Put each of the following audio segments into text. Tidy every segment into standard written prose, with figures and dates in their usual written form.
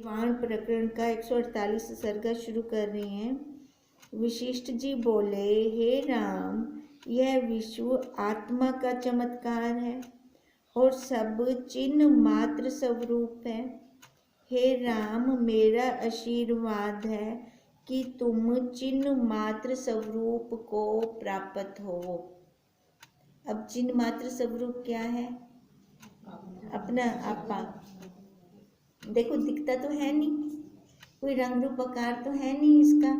निर्वाण प्रकरण का 148 सर्गा शुरू कर रहे हैं। वशिष्ठ जी बोले, हे राम, यह विश्व आत्मा का चमत्कार है और सब चिन्ह मात्र स्वरूप है। हे राम, मेरा आशीर्वाद है कि तुम चिन्ह मात्र स्वरूप को प्राप्त हो। अब चिन्ह मात्र स्वरूप क्या है? अपना आपा। देखो, दिखता तो है नहीं, कोई रंग रूप आकार तो है नहीं इसका।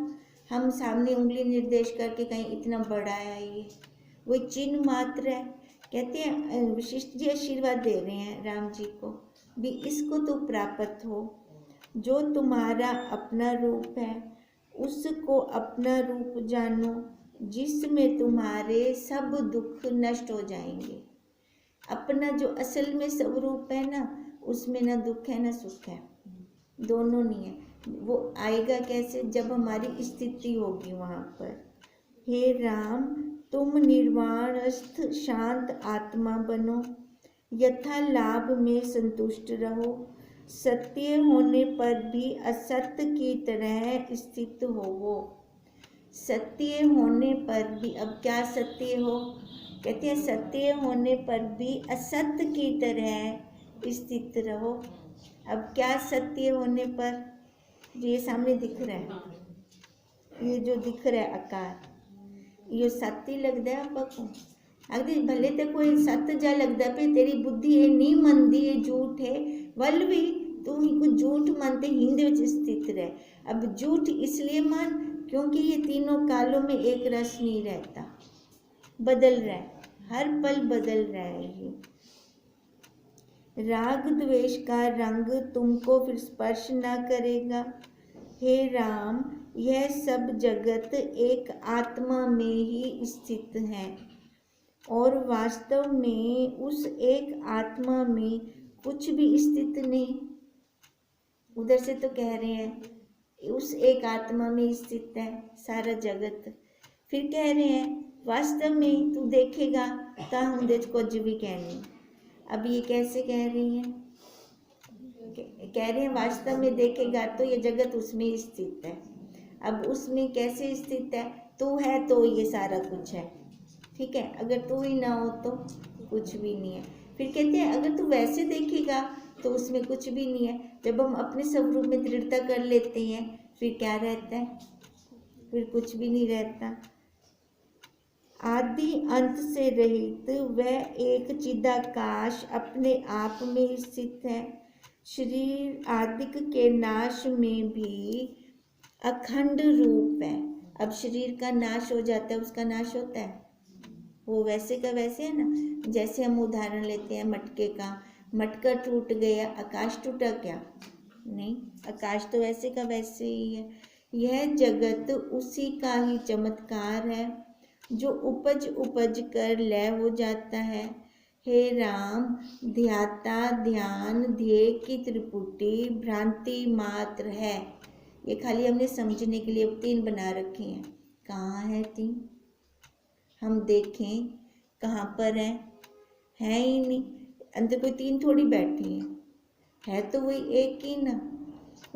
हम सामने उंगली निर्देश करके कहीं इतना बड़ा है ये, वो चिन्ह मात्र है। कहते हैं वशिष्ठ जी आशीर्वाद दे रहे हैं राम जी को भी, इसको तो प्राप्त हो। जो तुम्हारा अपना रूप है उसको अपना रूप जानो, जिसमें तुम्हारे सब दुख नष्ट हो जाएंगे। अपना जो असल में स्वरूप है ना, उसमें ना दुख है ना सुख है, दोनों नहीं है। वो आएगा कैसे? जब हमारी स्थिति होगी वहाँ पर। हे राम, तुम निर्वाणस्थ शांत आत्मा बनो, यथा लाभ में संतुष्ट रहो, सत्य होने पर भी असत्य की तरह स्थित होवो। सत्य होने पर भी, अब क्या सत्य हो? कहते हैं सत्य होने पर भी असत्य की तरह स्थित रहो। अब क्या सत्य होने पर? ये सामने दिख रहा है, ये जो दिख रहा है आकार, ये सत्य लगता है आपको। अगर भले तो कोई सत्य जा लगता पे तेरी बुद्धि है नहीं मनती, ये झूठ है, वल भी तू ही कुछ झूठ मानते हिंद विच स्थित रहे। अब झूठ इसलिए मान क्योंकि ये तीनों कालों में एक रस नहीं रहता, बदल रहा है, हर पल बदल रहा है ये। राग द्वेष का रंग तुमको फिर स्पर्श ना करेगा। हे राम, यह सब जगत एक आत्मा में ही स्थित है और वास्तव में उस एक आत्मा में कुछ भी स्थित नहीं। उधर से तो कह रहे हैं उस एक आत्मा में स्थित है सारा जगत, फिर कह रहे हैं वास्तव में तू देखेगा ता हम देख कुछ भी कहने। अब ये कैसे कह रही हैं? कह रहे हैं वास्तव में देखेगा तो ये जगत उसमें स्थित है। अब उसमें कैसे स्थित है? तू है तो ये सारा कुछ है, ठीक है। अगर तू ही ना हो तो कुछ भी नहीं है। फिर कहते हैं अगर तू वैसे देखेगा तो उसमें कुछ भी नहीं है। जब हम अपने स्वरूप में दृढ़ता कर लेते हैं फिर क्या रहता है? फिर कुछ भी नहीं रहता। आदि अंत से रहित वह एक चिदाकाश अपने आप में स्थित है। शरीर आदिक के नाश में भी अखंड रूप है। अब शरीर का नाश हो जाता है, उसका नाश होता है, वो वैसे का वैसे है ना। जैसे हम उदाहरण लेते हैं मटके का, मटका टूट गया, आकाश टूटा क्या? नहीं, आकाश तो वैसे का वैसे ही है। यह जगत उसी का ही चमत्कार है जो उपज उपज कर लय हो जाता है। हे राम, ध्याता ध्यान ध्येय की त्रिपुटी भ्रांति मात्र है। ये खाली हमने समझने के लिए अब 3 बना रखे हैं। कहाँ है 3? हम देखें कहाँ पर है ही नहीं। अंदर कोई 3 थोड़ी बैठी है तो वही एक ही ना।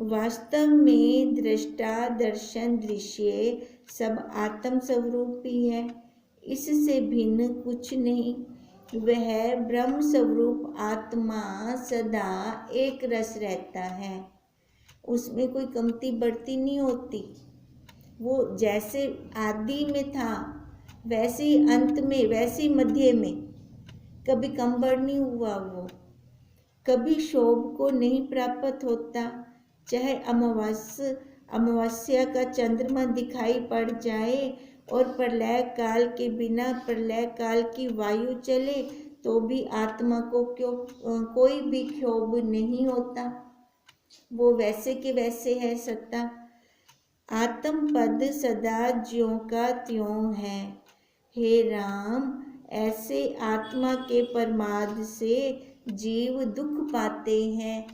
वास्तव में दृष्टा दर्शन दृश्य सब आत्म स्वरूप ही है, इससे भिन्न कुछ नहीं। वह ब्रह्म स्वरूप आत्मा सदा एक रस रहता है, उसमें कोई कमती बढ़ती नहीं होती। वो जैसे आदि में था वैसे ही अंत में, वैसे ही मध्य में, कभी कम बढ़ नहीं हुआ। वो कभी शोभ को नहीं प्राप्त होता। चाहे अमावस्या का चंद्रमा दिखाई पड़ जाए और प्रलय काल के बिना प्रलय काल की वायु चले तो भी आत्मा को कोई भी क्षोभ नहीं होता। वो वैसे के वैसे है सत्ता। आत्म पद सदा ज्यों का त्यों है। हे राम, ऐसे आत्मा के प्रमाद से जीव दुख पाते हैं।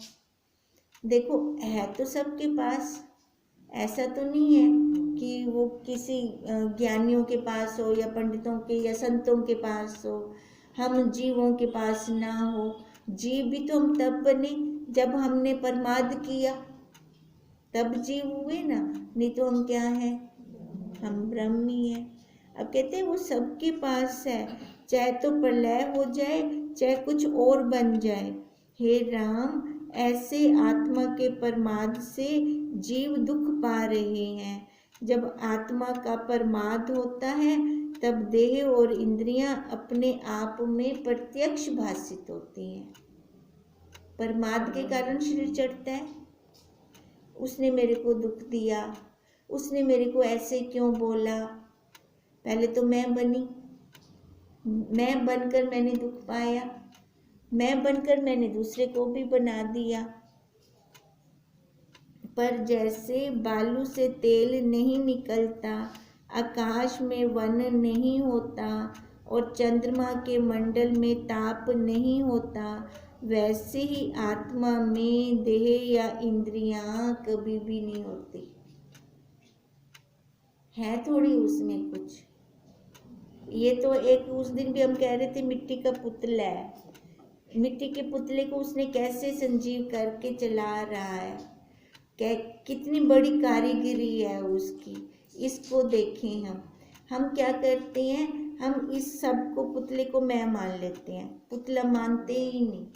देखो, है तो सबके पास, ऐसा तो नहीं है कि वो किसी ज्ञानियों के पास हो या पंडितों के या संतों के पास हो, हम जीवों के पास ना हो। जीव भी तो हम तब बने जब हमने प्रमाद किया, तब जीव हुए ना, नहीं तो हम क्या है, हम ब्रह्म ही है। अब कहते हैं वो सबके पास है, चाहे तो प्रलय हो जाए चाहे कुछ और बन जाए। हे राम, ऐसे आत्मा के प्रमाद से जीव दुख पा रहे हैं। जब आत्मा का प्रमाद होता है तब देह और इंद्रियां अपने आप में प्रत्यक्ष भासित होती हैं। प्रमाद के कारण शरीर चढ़ता है, उसने मेरे को दुख दिया, उसने मेरे को ऐसे क्यों बोला। पहले तो मैं बनी, मैं बनकर मैंने दुख पाया, मैं बनकर मैंने दूसरे को भी बना दिया। पर जैसे बालू से तेल नहीं निकलता, आकाश में वन नहीं होता और चंद्रमा के मंडल में ताप नहीं होता, वैसे ही आत्मा में देह या इंद्रियां कभी भी नहीं होती। है थोड़ी उसमें कुछ। ये तो एक उस दिन भी हम कह रहे थे मिट्टी का पुतला है, मिट्टी के पुतले को उसने कैसे संजीव करके चला रहा है, कितनी बड़ी कारीगरी है उसकी। इसको देखें हम क्या करते हैं, हम इस सब को पुतले को मैं मान लेते हैं, पुतला मानते ही नहीं,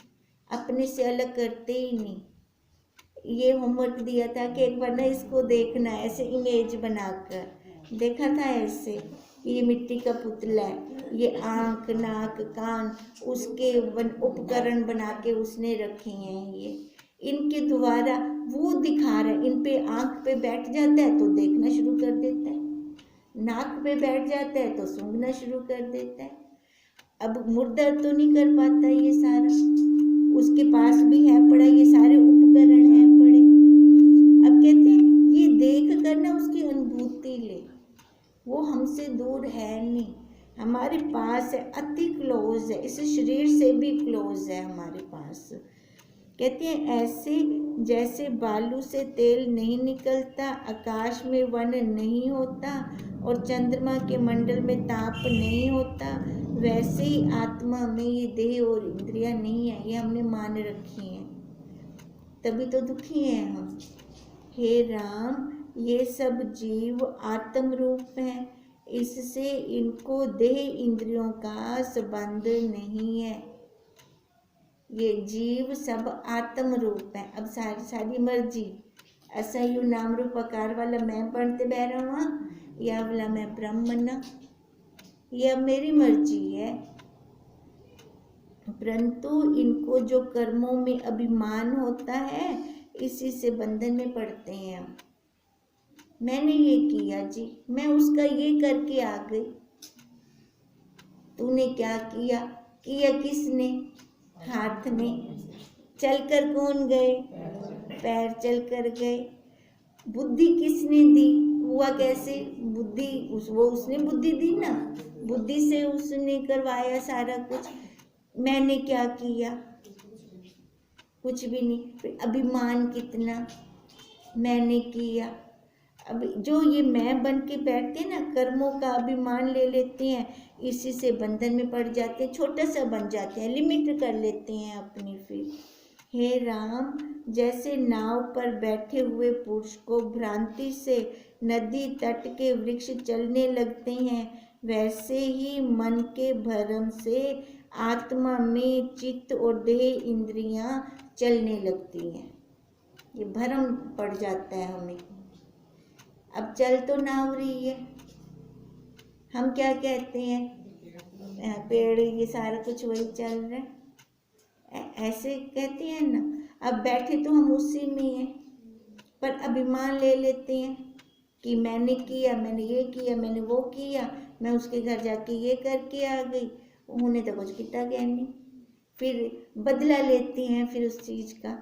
अपने से अलग करते ही नहीं। ये होमवर्क दिया था कि एक बार ना इसको देखना, ऐसे इमेज बनाकर देखा था ऐसे, ये मिट्टी का पुतला है, ये आँख नाक कान उसके उपकरण बना के उसने रखे हैं, ये इनके द्वारा वो दिखा रहा है। इन पे आँख पे बैठ जाता है तो देखना शुरू कर देता है, नाक पे बैठ जाता है तो सूंघना शुरू कर देता है। अब मुर्दा तो नहीं कर पाता ये सारा, उसके पास भी है पड़ा, ये सारे उपकरण हैं पड़े। अब कहते हैं ये देख कर ना उसकी अनुभूति ले, वो हमसे दूर है नहीं, हमारे पास है, अति क्लोज है, इस शरीर से भी क्लोज है हमारे पास। कहते हैं ऐसे जैसे बालू से तेल नहीं निकलता, आकाश में वन नहीं होता और चंद्रमा के मंडल में ताप नहीं होता, वैसे ही आत्मा में ये देह और इंद्रियां नहीं है, ये हमने मान रखी हैं, तभी तो दुखी हैं हम। हे राम, ये सब जीव आत्म रूप हैं, इससे इनको देह इंद्रियों का संबंध नहीं है। ये जीव सब आत्म रूप है। अब सारी मर्जी, ऐसा यू नाम रूप आकार वाला मैं बनते बह रहा हूँ, या वाला मैं ब्रह्म बनना, ये अब मेरी मर्जी है। परंतु इनको जो कर्मों में अभिमान होता है, इसी से बंधन में पड़ते हैं हम। मैंने ये किया जी, मैं उसका ये करके आ गई। तूने क्या किया? किया किसने? हाथ में। चलकर कौन गए? पैर चलकर गए। बुद्धि किसने दी? हुआ कैसे? बुद्धि उसने बुद्धि दी ना, बुद्धि से उसने करवाया सारा कुछ। मैंने क्या किया? कुछ भी नहीं। अभिमान कितना, मैंने किया। अब जो ये मैं बन के बैठते हैं ना, कर्मों का अभिमान ले लेते हैं, इसी से बंधन में पड़ जाते हैं, छोटा सा बन जाते हैं, लिमिट कर लेते हैं अपनी फिर। हे राम, जैसे नाव पर बैठे हुए पुरुष को भ्रांति से नदी तट के वृक्ष चलने लगते हैं, वैसे ही मन के भ्रम से आत्मा में चित्त और देह इंद्रियां चलने लगती हैं। ये भ्रम पड़ जाता है हमें। अब चल तो नाव रही है, हम क्या कहते हैं, पेड़ ये सारा कुछ वही चल रहा है, ऐसे कहते हैं ना। अब बैठे तो हम उसी में हैं, पर अभिमान ले लेते हैं कि मैंने किया, मैंने ये किया, मैंने वो किया, मैं उसके घर जाके ये करके आ गई, उन्होंने तो कुछ किया गया नहीं। फिर बदला लेते हैं फिर उस चीज़ का।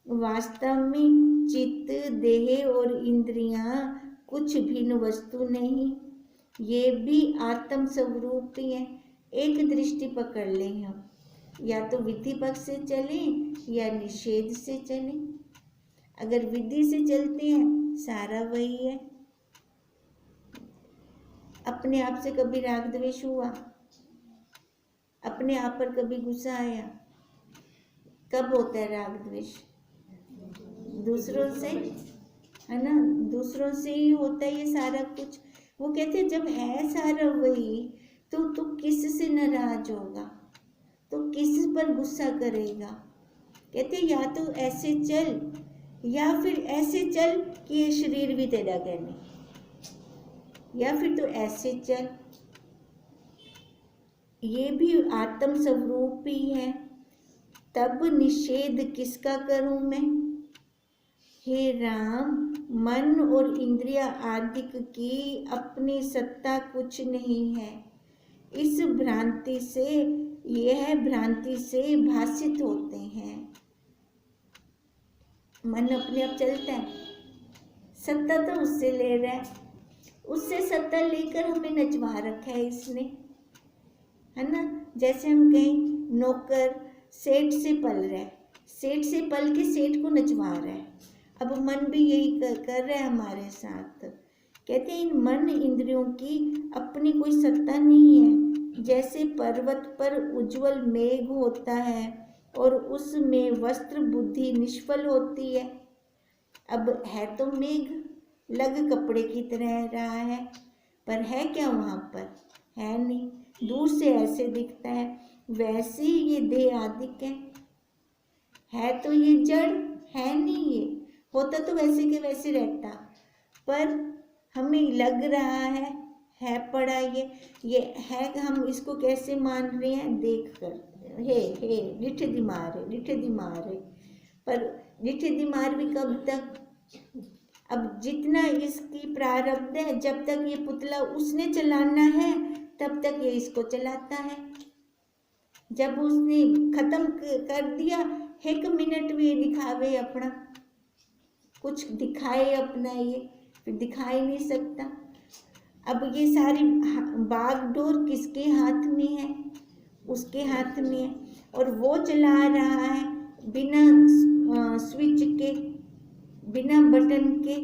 वास्तव में चित्त, देह और इंद्रियां कुछ भिन्न वस्तु नहीं, ये भी आत्म स्वरूप ही है। एक दृष्टि पकड़ लें हम, या तो विधि पक्ष से चलें या निषेध से चलें। अगर विधि से चलते हैं सारा वही है। अपने आप से कभी राग द्वेष हुआ? अपने आप पर कभी गुस्सा आया? कब होता है राग द्वेष? दूसरों से है ना, दूसरों से ही होता है ये सारा कुछ। वो कहते हैं जब है सारा वही, तो किस से नाराज होगा, तो किस पर गुस्सा करेगा। कहते या तो ऐसे चल या फिर ऐसे चल कि ये शरीर भी तेरा कहने, या फिर तो ऐसे चल, ये भी आत्म स्वरूप ही है। तब निषेध किसका करूं मैं। हे राम, मन और इंद्रिया आदि की अपनी सत्ता कुछ नहीं है। इस भ्रांति से, यह भ्रांति से भासित होते हैं। मन अपने आप चलता है, सत्ता तो उससे ले रहा है, उससे सत्ता लेकर हमें नचवा रखा है इसने, है ना। जैसे हम कहें नौकर सेठ से पल रहा है, सेठ से पल के सेठ को नचवा रहा है। अब मन भी यही कर रहा है हमारे साथ। कहते हैं इन मन इंद्रियों की अपनी कोई सत्ता नहीं है। जैसे पर्वत पर उज्जवल मेघ होता है और उसमें वस्त्र बुद्धि निष्फल होती है। अब है तो मेघ, लग कपड़े की तरह रहा है, पर है क्या वहाँ पर, है नहीं, दूर से ऐसे दिखता है। वैसे ही ये देह आदिक है तो ये जड़ है नहीं, ये होता तो वैसे के वैसे रहता, पर हमें लग रहा है पड़ा ये है। हम इसको कैसे मान रहे हैं, देख कर, हे डिठ दिमार है, पर डिठ दिमार भी कब तक। अब जितना इसकी प्रारब्ध है, जब तक ये पुतला उसने चलाना है तब तक ये इसको चलाता है। जब उसने खत्म कर दिया, एक मिनट भी दिखावे अपना, कुछ दिखाए अपना, ये फिर दिखा ही नहीं सकता। अब ये सारी बागडोर किसके हाथ में है, उसके हाथ में है, और वो चला रहा है बिना स्विच के, बिना बटन के।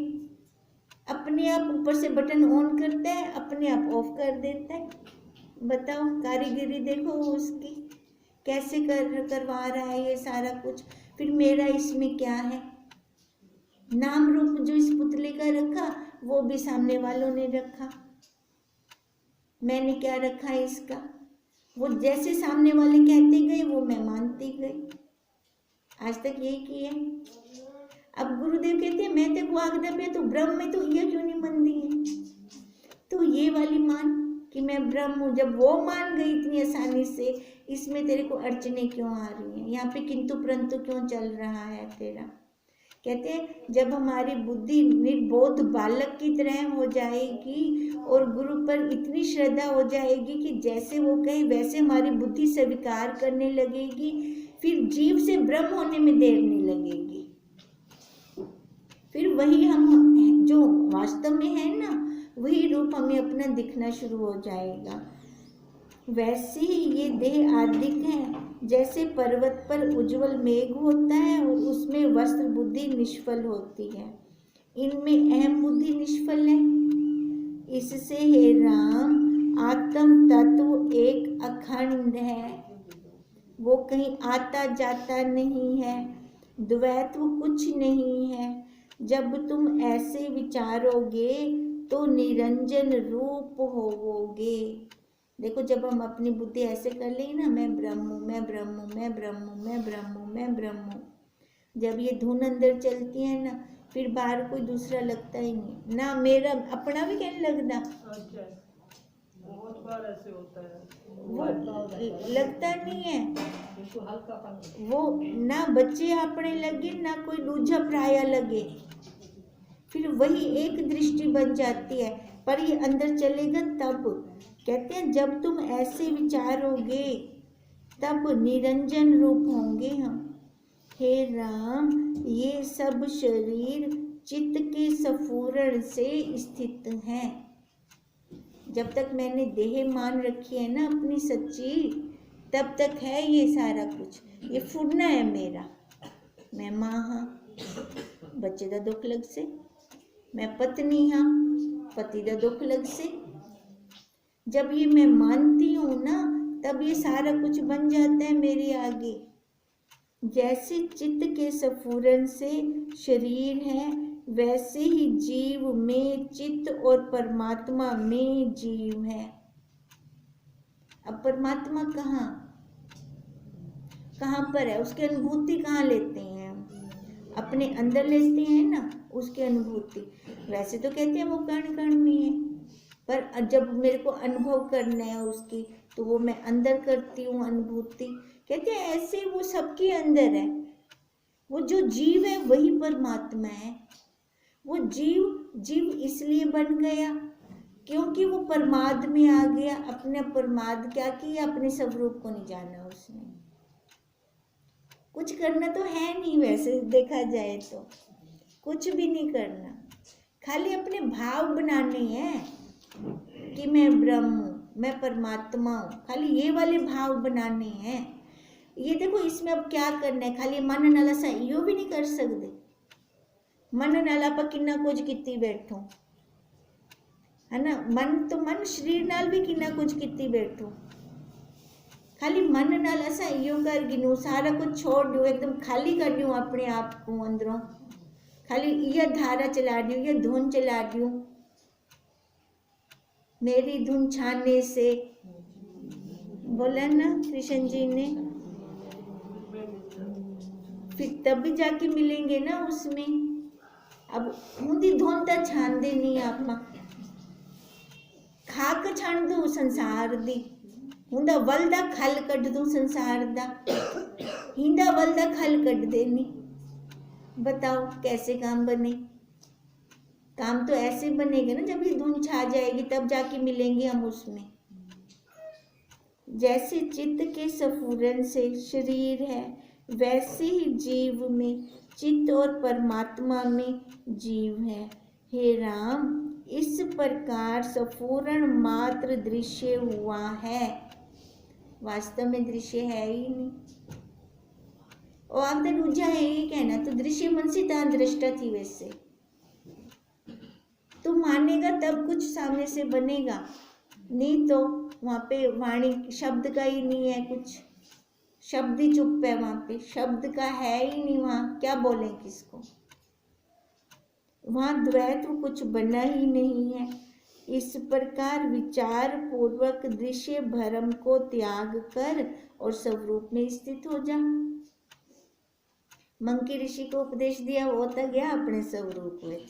अपने आप ऊपर से बटन ऑन करता है, अपने आप ऑफ कर देता है। बताओ कारीगरी देखो उसकी, कैसे करवा रहा है ये सारा कुछ। फिर मेरा इसमें क्या है, नाम रूप जो इस पुतले का रखा वो भी सामने वालों ने रखा, मैंने क्या रखा है इसका। वो जैसे सामने वाले कहते गए वो मैं मानती गई, आज तक यही किया। अब गुरुदेव कहते हैं मैं तेरे को आगदा पे तो ब्रह्म में तो ये क्यों नहीं मन दी है, तो ये वाली मान कि मैं ब्रह्म हूँ। जब वो मान गई इतनी आसानी से, इसमें तेरे को अड़चने क्यों आ रही हैं, यहाँ पे किंतु परंतु क्यों चल रहा है तेरा। कहते हैं जब हमारी बुद्धि निर्बोध बालक की तरह हो जाएगी और गुरु पर इतनी श्रद्धा हो जाएगी कि जैसे वो कहे वैसे हमारी बुद्धि स्वीकार करने लगेगी, फिर जीव से ब्रह्म होने में देर नहीं लगेगी। फिर वही हम जो वास्तव में है ना, वही रूप हमें अपना दिखना शुरू हो जाएगा। वैसे ही ये देह आदिक है, जैसे पर्वत पर उज्जवल मेघ होता है और उसमें वस्त्र बुद्धि निष्फल होती है, इनमें अहम बुद्धि निष्फल है। इससे हे राम, आत्म तत्व एक अखंड है, वो कहीं आता जाता नहीं है, द्वैत्व कुछ नहीं है। जब तुम ऐसे विचारोगे तो निरंजन रूप होवोगे। देखो जब हम अपनी बुद्धि ऐसे कर लेंगे ना, मैं ब्रह्म हूँ, मैं ब्रह्म हूँ, मैं ब्रह्म हूँ, मैं ब्रह्म हूँ, मैं ब्रह्म हूँ, जब ये धुन अंदर चलती है ना, फिर बाहर कोई दूसरा लगता ही नहीं ना, मेरा अपना भी कहने लगता। बहुत बार ऐसे होता है, वो लगता नहीं है, वो ना बच्चे अपने लगे ना कोई दूजा पराया लगे, फिर वही एक दृष्टि बन जाती है। पर ये अंदर चलेगा तब। कहते हैं जब तुम ऐसे विचारोगे तब निरंजन रूप होंगे हम। हे राम, ये सब शरीर चित्त के स्फुरण से स्थित हैं। जब तक मैंने देह मान रखी है ना अपनी सच्ची, तब तक है ये सारा कुछ, ये फुरना है मेरा। मैं माँ हाँ, बच्चे का दुख लग से, मैं पत्नी हाँ, पति का दुख लग से। जब ये मैं मानती हूँ ना, तब ये सारा कुछ बन जाता है मेरे आगे। जैसे चित्त के स्फुरण से शरीर है, वैसे ही जीव में चित्त और परमात्मा में जीव है। अब परमात्मा कहाँ पर है? उसकी अनुभूति कहाँ लेते हैं हम? अपने अंदर लेते हैं ना उसकी अनुभूति। वैसे तो कहते हैं वो कण कण में है, पर जब मेरे को अनुभव करना है उसकी तो वो मैं अंदर करती हूँ अनुभूति। कहते हैं ऐसे वो सबके अंदर है। वो जो जीव है वही परमात्मा है। वो जीव इसलिए बन गया क्योंकि वो परमाद में आ गया। अपने परमाद क्या किया? अपने स्वरूप को नहीं जाना उसने। कुछ करना तो है नहीं, वैसे देखा जाए तो कुछ भी नहीं करना, खाली अपने भाव बनाने हैं कि मैं ब्रह्म हूँ, मैं परमात्मा हूँ। खाली ये वाले भाव बनाने हैं। ये देखो इसमें अब क्या करना है? खाली मन नाला सा यो भी नहीं कर सकते। मन नाल आप किन्ना कुछ कीती बैठो है ना। मन शरीर नाल भी किन्ना कुछ कीती बैठो। खाली मन नाल असा यो कर गिनू, सारा कुछ छोड़ दो, एकदम खाली कर दूँ अपने आप को अंदरों। खाली यह धारा चला दूँ, यह धुन चला दूँ, मेरी धुन छाने से बोला ना कृष्ण जी ने। फिर तब भी जाके मिलेंगे ना उसमें। अब हुंदी धुन तो छानदे नहीं आप, खाक छान दू संसार दी, हुंदा वलदा खल कट दू संसार दा, हिंदा वलदा खल कट देनी। बताओ कैसे काम बने? काम तो ऐसे बनेगा ना जब ये धुन छा जाएगी, तब जाके मिलेंगे हम उसमें। जैसे चित्त के स्फुरन से शरीर है, वैसे ही जीव में चित्त और परमात्मा में जीव है। हे राम, इस प्रकार स्फुरण मात्र दृश्य हुआ है, वास्तव में दृश्य है ही नहीं। और आप दूजा है ये कहना तो दृश्य मन से ता दृष्टा थी। वैसे तो मानेगा तब कुछ सामने से बनेगा, नहीं तो वहाँ पे वाणी शब्द का ही नहीं है, कुछ शब्द ही चुप है। वहाँ पे शब्द का है ही नहीं, वहाँ क्या बोले किसको? वहाँ द्वैत्व कुछ बना ही नहीं है। इस प्रकार विचार पूर्वक दृश्य भ्रम को त्याग कर और स्वरूप में स्थित हो जा। मंकी ऋषि को उपदेश दिया, वो तो गया अपने स्वरूप में।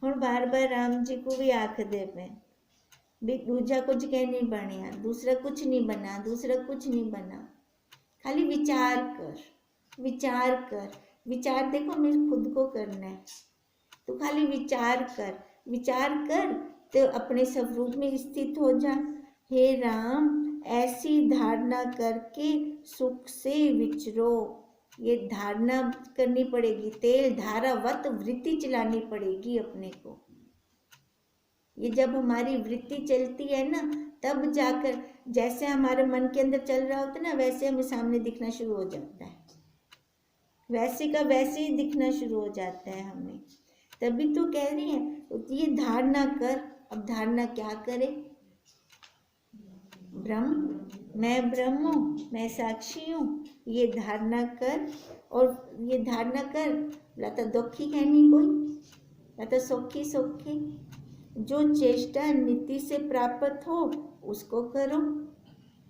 हुण बार बार राम जी को भी आख दे पे भी दूजा कुछ कह नहीं बनिया, दूसरा कुछ नहीं बना, दूसरा कुछ नहीं बना। खाली विचार कर, विचार कर, विचार देखो मैं खुद को करना है तो खाली विचार कर, विचार कर तो अपने स्वरूप में स्थित हो जा। हे राम, ऐसी धारणा करके सुख से विचरो। ये धारणा करनी पड़ेगी, तेल धारावत वृत्ति चलानी पड़ेगी अपने को। ये जब हमारी वृत्ति चलती है ना, तब जाकर जैसे हमारे मन के अंदर चल रहा होता है ना, वैसे हमें सामने दिखना शुरू हो जाता है। वैसे का वैसे ही दिखना शुरू हो जाता है हमें। तभी तो कह रही है ये धारणा कर। अब धारणा क्या करे? मैं ब्रह्म हूँ, मैं साक्षी हूँ, ये धारणा कर। और ये धारणा कर, लता दुखी कहनी कोई, लता सौखी सौखी। जो चेष्टा नीति से प्राप्त हो उसको करो,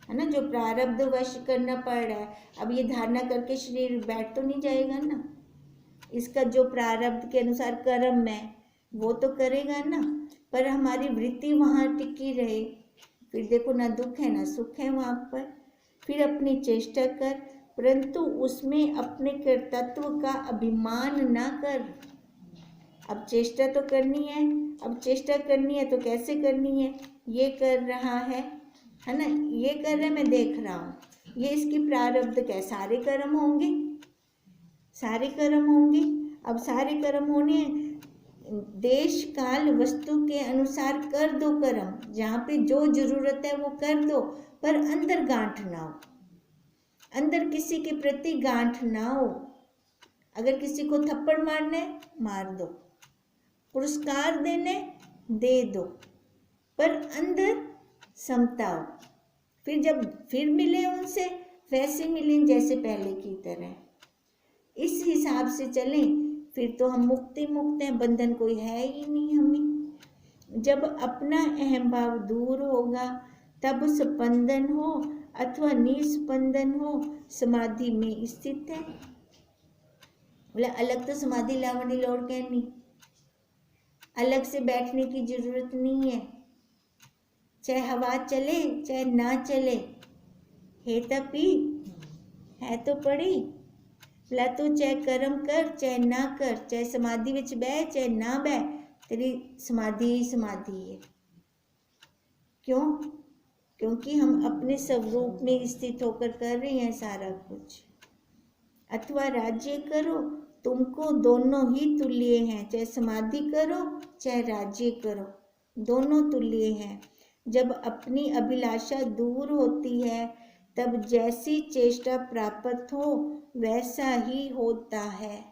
है ना। जो प्रारब्ध वश करना पड़ रहा है, अब ये धारणा करके शरीर बैठ तो नहीं जाएगा ना। इसका जो प्रारब्ध के अनुसार कर्म है वो तो करेगा ना, पर हमारी वृत्ति वहाँ टिकी रहे। फिर देखो ना दुख है ना सुख है वहाँ पर। फिर अपनी चेष्टा कर, परंतु उसमें अपने कर्तृत्व का अभिमान ना कर। अब चेष्टा तो करनी है, अब चेष्टा करनी है तो कैसे करनी है? ये कर रहा है ना, ये कर रहा है, मैं देख रहा हूँ, ये इसकी प्रारब्ध क्या? सारे कर्म होंगे, सारे कर्म होंगे। अब सारे कर्म होने, देश काल वस्तु के अनुसार कर दो कर्म, जहाँ पे जो जरूरत है वो कर दो, पर अंदर गांठ ना हो, अंदर किसी के प्रति गांठ ना हो। अगर किसी को थप्पड़ मारना है मार दो, पुरस्कार देने दे दो, पर अंदर समता हो। फिर जब फिर मिले उनसे वैसे मिलें जैसे पहले की तरह, इस हिसाब से चलें। फिर तो हम मुक्त हैं, बंधन कोई है ही नहीं हमें। जब अपना अहम भाव दूर होगा तब स्पंदन हो अथवा निस्पंदन हो समाधि में स्थित है। बोले अलग तो समाधि लावणी लौट कहनी, अलग से बैठने की जरूरत नहीं है, चाहे हवा चले चाहे ना चले, है तपी है तो पड़ी। बोला तो चाहे कर्म कर चाहे ना कर, चाहे समाधि विच बह चाहे ना बह, तेरी समाधि ही समाधि है। क्यों? क्योंकि हम अपने स्वरूप में स्थित होकर कर रहे हैं सारा कुछ। अथवा राज्य करो, तुमको दोनों ही तुल्य हैं, चाहे समाधि करो चाहे राज्य करो, दोनों तुल्य हैं। जब अपनी अभिलाषा दूर होती है तब जैसी चेष्टा प्राप्त हो वैसा ही होता है।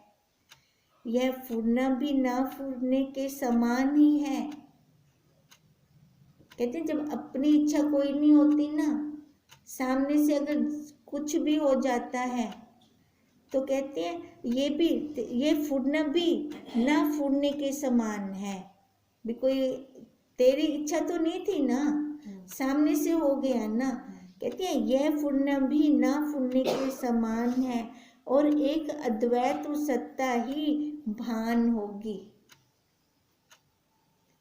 यह फुरना भी ना फुरने के समान ही है। कहते हैं जब अपनी इच्छा कोई नहीं होती ना, सामने से अगर कुछ भी हो जाता है तो कहते हैं ये फुरना भी ना फुरने के समान है। भी कोई तेरी इच्छा तो नहीं थी ना, सामने से हो गया ना। कहते हैं यह फुरना भी ना फुरने के समान है और एक अद्वैत सत्ता ही भान होगी।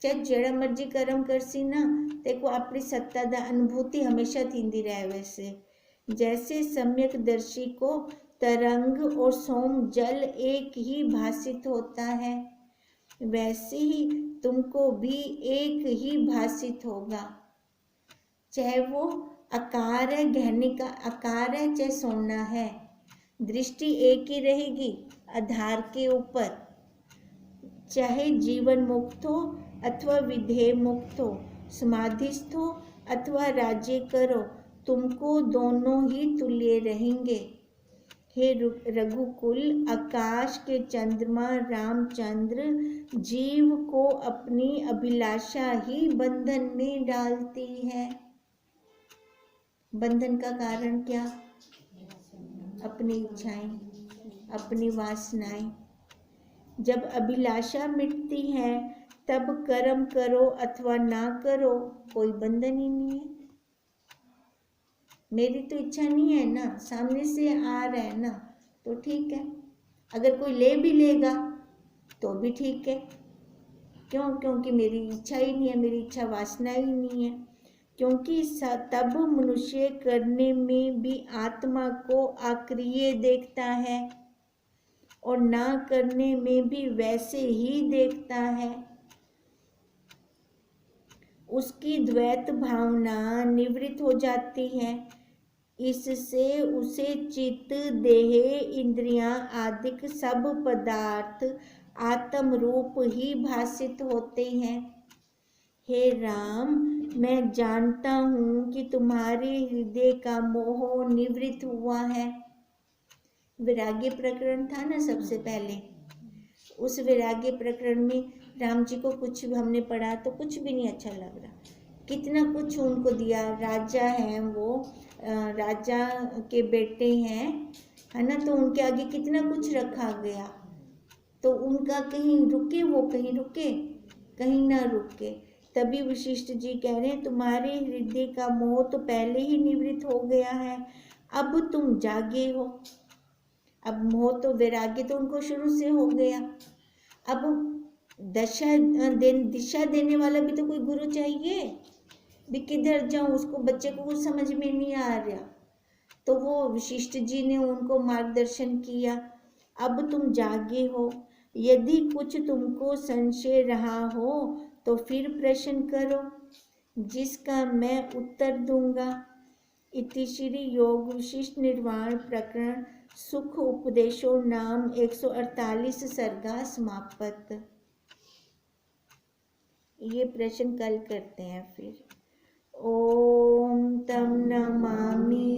चाहे जेड़ा मर्जी कर्म करसी ना, देखो अपनी सत्ता दा अनुभूति हमेशा थींदी रहे। वैसे जैसे सम्यक दर्शी को तरंग और सोम जल एक ही भासित होता है, वैसे ही तुमको भी एक ही भासित होगा। चाहे वो आकार है, गहने का आकार है, चाहे सोना है, दृष्टि एक ही रहेगी आधार के ऊपर। चाहे जीवन मुक्त हो अथवा विधेय मुक्त हो, समाधिस्थ हो अथवा राज्य करो, तुमको दोनों ही तुल्य रहेंगे। हे रघुकुल आकाश के चंद्रमा रामचंद्र, जीव को अपनी अभिलाषा ही बंधन में डालती है। बंधन का कारण क्या? अपनी इच्छाएं, अपनी वासनाएं। जब अभिलाषा मिटती है तब कर्म करो अथवा ना करो, कोई बंधन ही नहीं है। मेरी तो इच्छा नहीं है ना, सामने से आ रहा है ना, तो ठीक है। अगर कोई ले भी लेगा तो भी ठीक है। क्यों? क्योंकि मेरी इच्छा ही नहीं है, मेरी इच्छा वासना ही नहीं है। क्योंकि तब मनुष्य करने में भी आत्मा को अक्रिय देखता है और ना करने में भी वैसे ही देखता है। उसकी द्वैत भावना निवृत्त हो जाती है। इससे उसे चित्त देह इंद्रियां आदि सब पदार्थ आत्म रूप ही भासित होते हैं। हे राम, मैं जानता हूँ कि तुम्हारे हृदय का मोह निवृत्त हुआ है। वैराग्य प्रकरण था ना सबसे पहले, उस वैराग्य प्रकरण में राम जी को कुछ हमने पढ़ा तो कुछ भी नहीं अच्छा लग रहा। कितना कुछ उनको दिया, राजा हैं वो, राजा के बेटे हैं, है ना, तो उनके आगे कितना कुछ रखा गया। तो उनका कहीं रुके वो, कहीं रुके कहीं ना रुके। तभी वशिष्ठ जी कह रहे हैं तुम्हारे हृदय का मोह तो पहले ही निवृत्त हो गया है, अब तुम जागे हो। अब मोह तो वैराग्य तो उनको शुरू से हो गया। अब दिशा देने वाला भी तो कोई गुरु चाहिए। भी किधर जाऊं, उसको बच्चे को कुछ समझ में नहीं आ रहा, तो वो वशिष्ठ जी ने उनको मार्गदर्शन किया। अब तुम जागे हो, यदि कुछ तुमको संशय रहा हो तो फिर प्रश्न करो, जिसका मैं उत्तर दूंगा। इति श्री योग विशिष्ट निर्वाण प्रकरण सुख उपदेशो नाम 148 सर्गा समाप्त। ये प्रश्न कल करते हैं फिर। ओम तम नमामि